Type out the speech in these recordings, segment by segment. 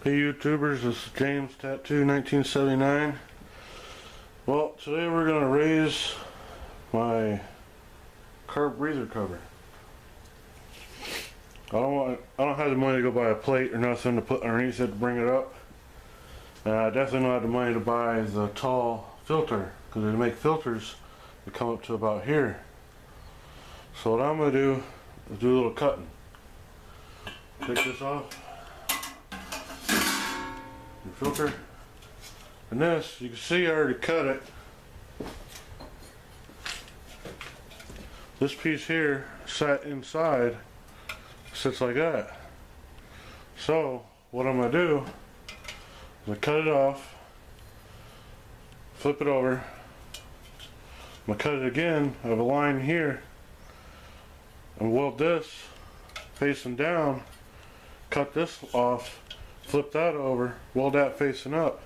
Hey YouTubers, this is James Tattoo 1979. Well, today we're going to raise my carb breather cover. I don't have the money to go buy a plate or nothing to put underneath it to bring it up. And I definitely don't have the money to buy the tall filter, because they make filters that come up to about here. So what I'm going to do is do a little cutting. Take this off. Your filter. And this, you can see I already cut it. This piece here sat inside, sits like that. So what I'm going to do is I'm going to cut it off, flip it over, I'm going to cut it again. I have a line here and weld this facing down, cut this off, flip that over, weld that facing up.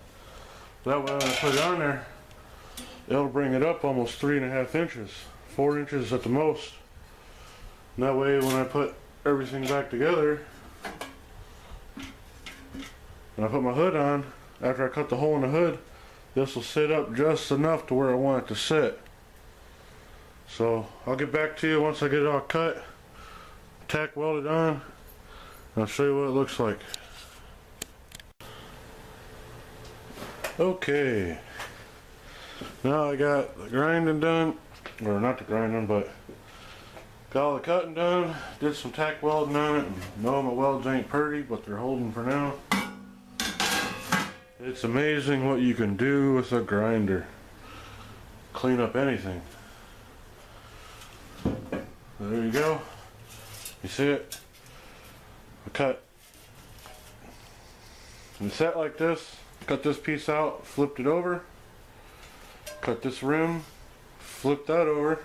That way when I put it on there, it'll bring it up almost 3.5 inches, 4 inches at the most. And that way when I put everything back together, and I put my hood on, after I cut the hole in the hood, this will sit up just enough to where I want it to sit. So I'll get back to you once I get it all cut, tack welded on, and I'll show you what it looks like. Okay, now I got the grinding done, or not the grinding, but got all the cutting done, did some tack welding on it. No, my welds ain't pretty, but they're holding for now. It's amazing what you can do with a grinder. Clean up anything. There you go. You see it? I cut. And set like this. Cut this piece out, flipped it over. Cut this rim, flipped that over.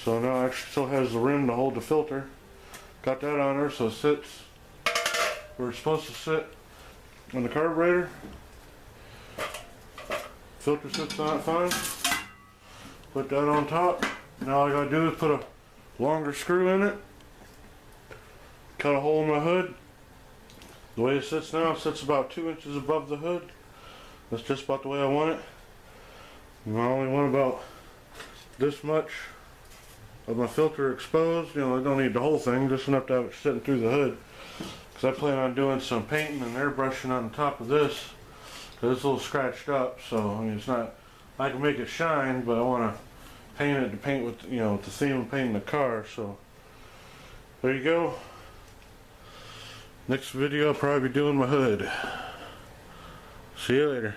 So now it still has the rim to hold the filter. Got that on there so it sits where it's supposed to sit on the carburetor. Filter sits on it fine. Put that on top. Now all I gotta do is put a longer screw in it. Cut a hole in my hood. The way it sits now, it sits about 2 inches above the hood. That's just about the way I want it. And I only want about this much of my filter exposed. You know, I don't need the whole thing, just enough to have it sitting through the hood. Because I plan on doing some painting and airbrushing on the top of this. Because it's a little scratched up, so I mean it's not, I can make it shine, but I want to paint it to paint with, you know, with the theme of painting the car. So there you go. Next video I'll probably be doing my hood. See you later.